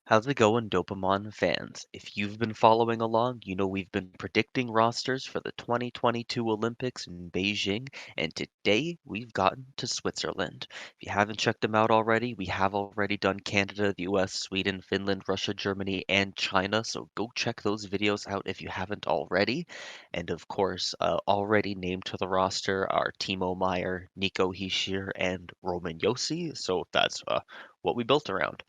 How's it going, Dopamon fans? If you've been following along, you know we've been predicting rosters for the 2022 Olympics in Beijing, and today we've gotten to Switzerland. If you haven't checked them out already, we have already done Canada, the US, Sweden, Finland, Russia, Germany, and China, so go check those videos out if you haven't already. And of course, already named to the roster are Timo Meier, Nico Hischier, and Roman Josi, so that's what we built around.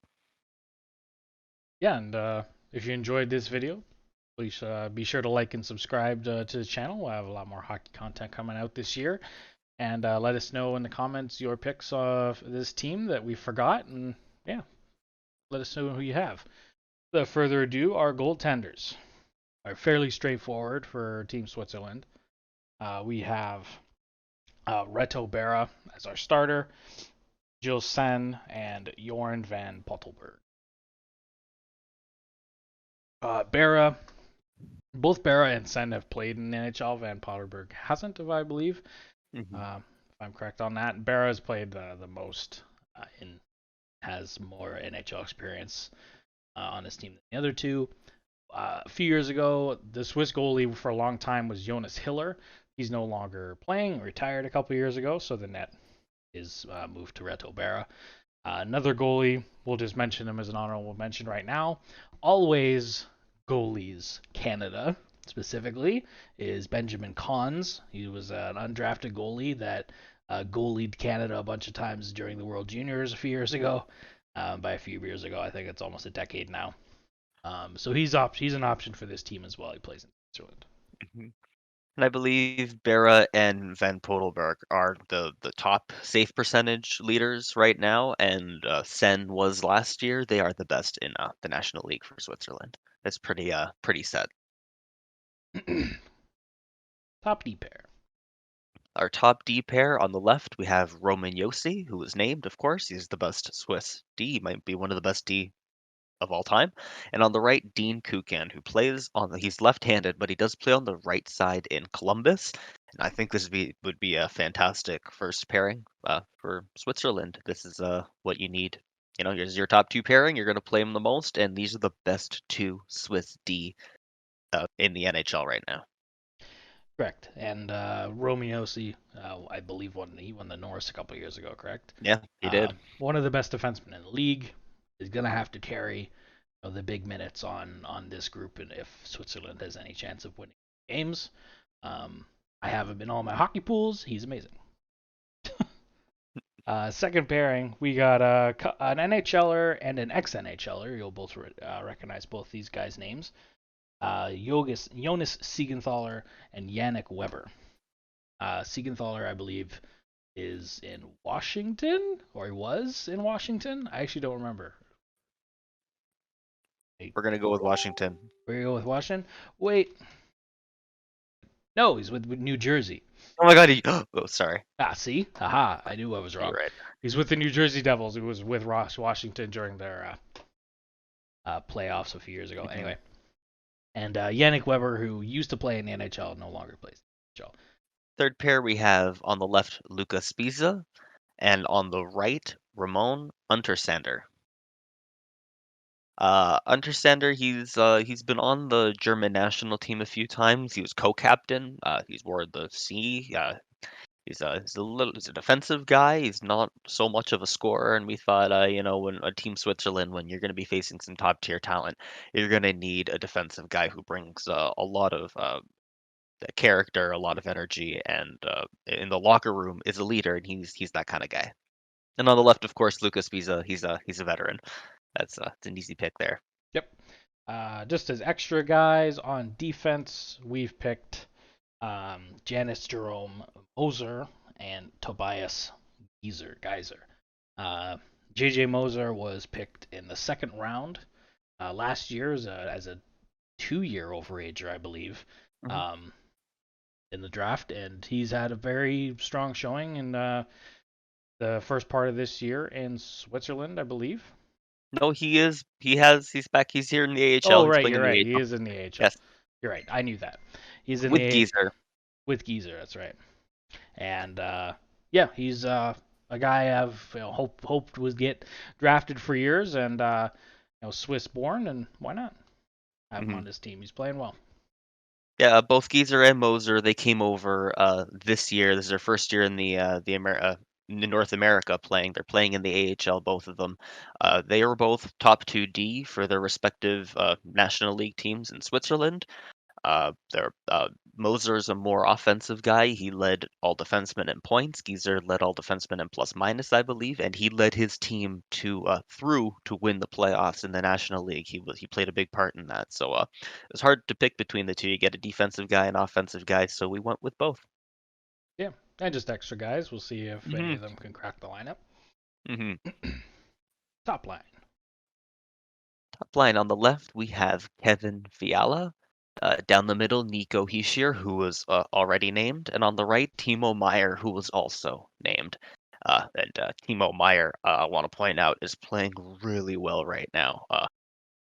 Yeah, and if you enjoyed this video, please be sure to like and subscribe to the channel. We'll have a lot more hockey content coming out this year. And let us know in the comments your picks of this team that we forgot. And yeah, let us know who you have. Without further ado, our goaltenders are fairly straightforward for Team Switzerland. We have Reto Berra as our starter, Jill Sen, and Jorn van Pottelberg. Berra Both Berra and Sen have played in the NHL. Van Potterberg hasn't, if I believe. Mhm. If I'm correct on that. Berra has played the most and has more NHL experience on his team than the other two. A few years ago, the Swiss goalie for a long time was Jonas Hiller. He's no longer playing, retired a couple years ago, so the net is moved to Reto Berra. Another goalie, we'll just mention him as an honorable mention right now. Always goalies Canada specifically is Benjamin Cons. He was an undrafted goalie that goalied Canada a bunch of times during the World Juniors a few years ago. By a few years ago, I think it's almost a decade now. So he's an option for this team as well. He plays in Switzerland. Mhm. And I believe Berra and Van Potelberg are the top save percentage leaders right now, and Sen was last year. They are the best in the National League for Switzerland. That's pretty set. Top D pair. Our top D pair on the left, we have Roman Josi, who was named, of course. He's the best Swiss D. He might be one of the best D of all time. And on the right, Dean Kukan, who plays on he's left-handed, but he does play on the right side in Columbus. And I think would be a fantastic first pairing for Switzerland. This is what you need. You know, here's your top two pairing. You're going to play them the most, and these are the best two Swiss D in the NHL right now. Correct. And Romeo I believe he won the Norris a couple years ago. Correct. Yeah, he did. One of the best defensemen in the league is going to have to carry the big minutes on this group, and if Switzerland has any chance of winning games, I have him in all my hockey pools. He's amazing. Second pairing, we got an NHLer and an ex-NHLer. You'll both recognize both these guys' names. Jonas Siegenthaler and Yannick Weber. Siegenthaler, I believe, is in Washington, or he was in Washington. I actually don't remember. Hey, We're gonna go with Washington. where you go with Washington? Wait, no, he's with New Jersey. Oh my God! Oh, sorry. See, haha, I knew I was You're wrong. right. He's with the New Jersey Devils. He was with Ross Washington during their playoffs a few years ago. Mhm. Anyway, and Yannick Weber, who used to play in the NHL, no longer plays in the NHL. Third pair, we have on the left Luca Spiza, and on the right Ramon Untersander. Untersander, he's been on the German national team a few times. He was co-captain. He's wore the C. He's a defensive guy. He's not so much of a scorer, and we thought, when a team Switzerland, when you're going to be facing some top tier talent, you're going to need a defensive guy who brings a lot of character, a lot of energy, and in the locker room is a leader, and he's that kind of guy. And on the left, of course, Lucas Biza. He's a veteran. It's an easy pick there. Yep. Just as extra guys on defense, we've picked Janice Jerome Moser and Tobias Geyser. Uh, JJ Moser was picked in the second round last year as a 2-year overager, I believe, Mhm. um, in the draft, and he's had a very strong showing in the first part of this year in Switzerland, I believe. No, he is. He's back. He's here in the AHL. Oh, He's right, playing in you're the right. He AHL. is in the AHL. Yes, You're right. I knew that. He's in with the Geezer. with Geezer. That's right. And yeah, he's a guy I've hoped would get drafted for years, and Swiss born, and why not have him Hmm. on this team? He's playing well. Yeah, both Geezer and Moser, they came over this year. This is their first year in in North America playing. They're playing in the AHL, both of them. They were both top 2D for their respective National League teams in Switzerland. Moser's a more offensive guy. He led all defensemen in points. Geezer led all defensemen in plus minus, I believe, and he led his team through to win the playoffs in the National League. He played a big part in that. So it was hard to pick between the two. You get a defensive guy and offensive guy, so we went with both. Yeah, and just extra guys. We'll see if any Hmm. of them can crack the lineup. Hmm. Top line. Top line on the left, we have Kevin Fiala. Down the middle, Nico Hischier, who was already named, and on the right, Timo Meier, who was also named. And Timo Meier, I want to point out, is playing really well right now.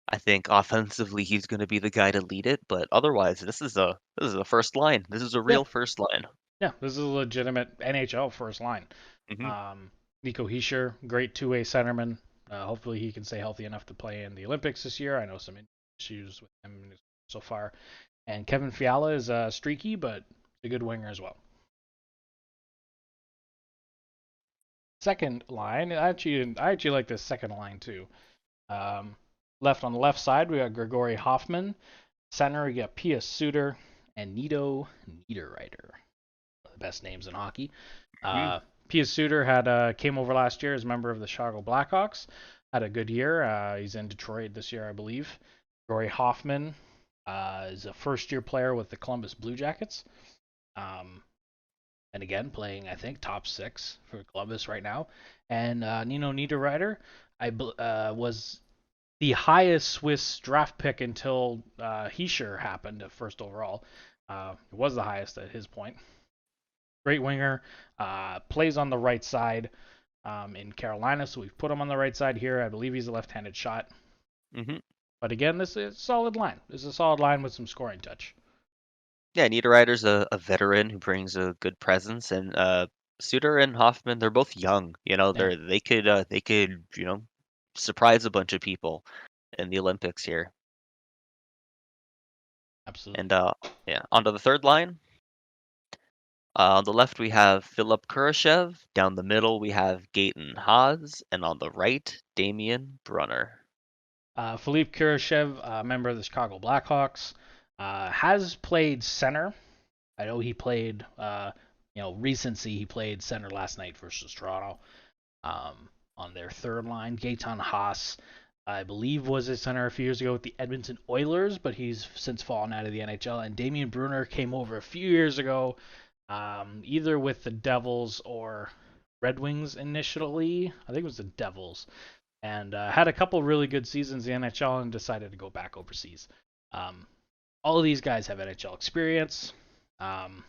I think offensively he's going to be the guy to lead it, but otherwise, this is a first line. This is a Yeah, real first line. yeah. This is a legitimate NHL first line. Hmm. Um, Nico Hischier, great two-way centerman. Hopefully he can stay healthy enough to play in the Olympics this year. I know some issues with him so far. And Kevin Fiala is streaky, but a good winger as well. Second line, I actually like this second line too. Um, left on the left side, we got Grigori Hoffman. Center, we got Pia Suter and Nito Niederreiter. The best names in hockey. Hmm. Pia Suter came over last year as a member of the Chicago Blackhawks. Had a good year. He's in Detroit this year, I believe. Grigori Hoffman is a first-year player with the Columbus Blue Jackets. Um, and again, playing, I think, top six for Columbus right now. And Nino Niederreiter was the highest Swiss draft pick until Hischier happened at first overall. It was the highest at his point. Great winger, plays on the right side in Carolina, so we've put him on the right side here. I believe he's a left-handed shot. Hmm. But again, this is a solid line. This is a solid line with some scoring touch. Yeah, Niederreiter's a veteran who brings a good presence, and Suter and Hoffman, they're both young. Yeah, They could surprise a bunch of people in the Olympics here. absolutely. And yeah, onto the third line. On the left we have Philip Kurashev. Down the middle we have Gaten Haas, and on the right Damian Brunner. Philippe Kurashev, member of the Chicago Blackhawks, has played center. I know he played, recency, he played center last night versus Toronto on their third line. Gaetan Haas, I believe, was his center a few years ago with the Edmonton Oilers, but he's since fallen out of the NHL. And Damian Brunner came over a few years ago, either with the Devils or Red Wings initially. I think it was the Devils. And had a couple really good seasons in the NHL and decided to go back overseas. Um, all of these guys have NHL experience. Um,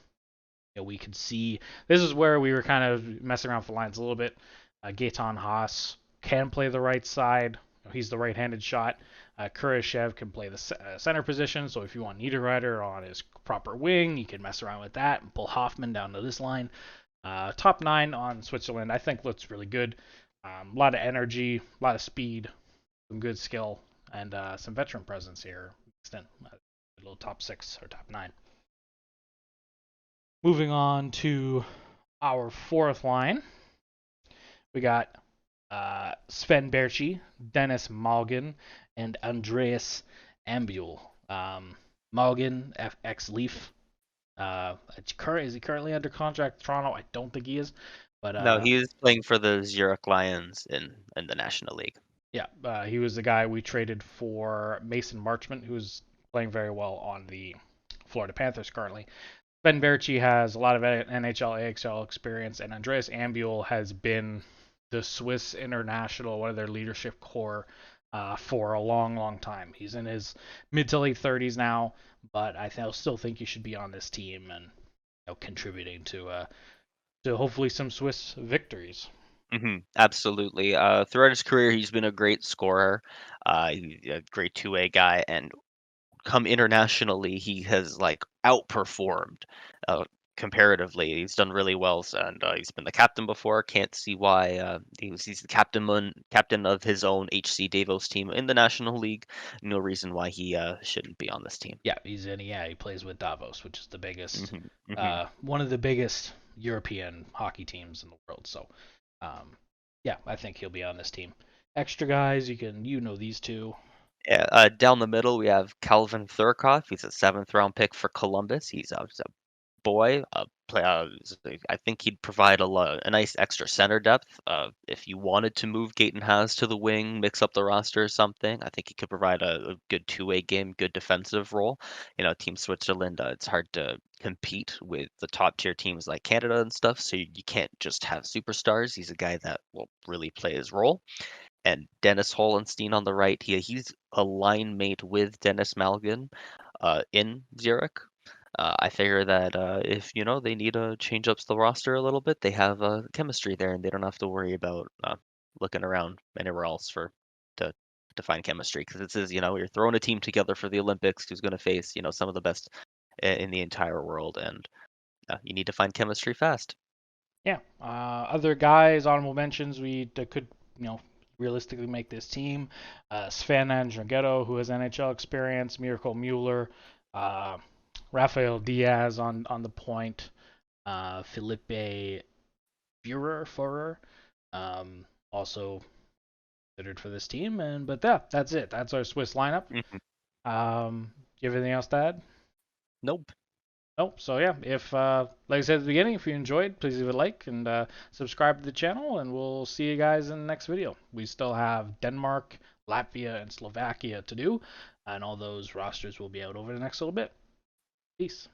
we could see this is where we were kind of messing around with the lines a little bit. Gaetan Haas can play the right side. He's the right-handed shot. Kurashev can play the center position. So if you want Niederreiter on his proper wing, you can mess around with that and pull Hoffman down to this line. Top nine on Switzerland, I think, looks really good. A lot of energy, a lot of speed, some good skill, and some veteran presence here. Extent a little top six or top nine. Moving on to our fourth line, we got Sven Berchi, Dennis Malgin, and Andreas Ambul. Malgin, ex-Leaf. Is he currently under contract with Toronto? I don't think he is. But No, he is playing for the Zurich Lions in the National League. yeah, he was the guy we traded for Mason Marchment, who's playing very well on the Florida Panthers currently. Ben Berchi has a lot of NHL, AXL experience, and Andreas Ambul has been the Swiss international, one of their leadership core, for a long, long time. He's in his mid to late 30s now, but I still think he should be on this team and contributing to hopefully some Swiss victories. Absolutely. Throughout his career, he's been a great scorer. He's a great two-way guy, and come internationally, he has like outperformed. comparatively, he's done really well, and he's been the captain before. Can't see why he's the captain of his own HC Davos team in the National League. No reason why he shouldn't be on this team. Yeah, he plays with Davos, which is the biggest, Hmm. one of the biggest European hockey teams in the world. So, yeah, I think he'll be on this team. Extra guys, you know these two. Yeah, down the middle, we have Calvin Thurkoff. He's a seventh round pick for Columbus. He's a boy. I think he'd provide a nice extra center depth. If you wanted to move Gaten Haas to the wing, mix up the roster or something, I think he could provide a good two-way game, good defensive role. Team Switzerland, it's hard to compete with the top tier teams like Canada and stuff, so you can't just have superstars. He's a guy that will really play his role. And Dennis Hollenstein on the right, he's a line mate with Dennis Malgin in Zurich. I figure that if they need to change up the roster a little bit, they have chemistry there, and they don't have to worry about looking around anywhere else to to find chemistry. Because this is you're throwing a team together for the Olympics, who's going to face some of the best in the entire world, and you need to find chemistry fast. Yeah. Other guys, honorable mentions, that could, realistically make this team. Sven Andrighetto, who has NHL experience. Mirko Mueller. Uh, Rafael Diaz on the point. Felipe Führer, also considered for this team. But yeah, that's it. That's our Swiss lineup. Mhm. You have anything else to add? Nope. Nope. So yeah, if like I said at the beginning, if you enjoyed, please leave a like and subscribe to the channel, and we'll see you guys in the next video. We still have Denmark, Latvia, and Slovakia to do, and all those rosters will be out over the next little bit. Peace.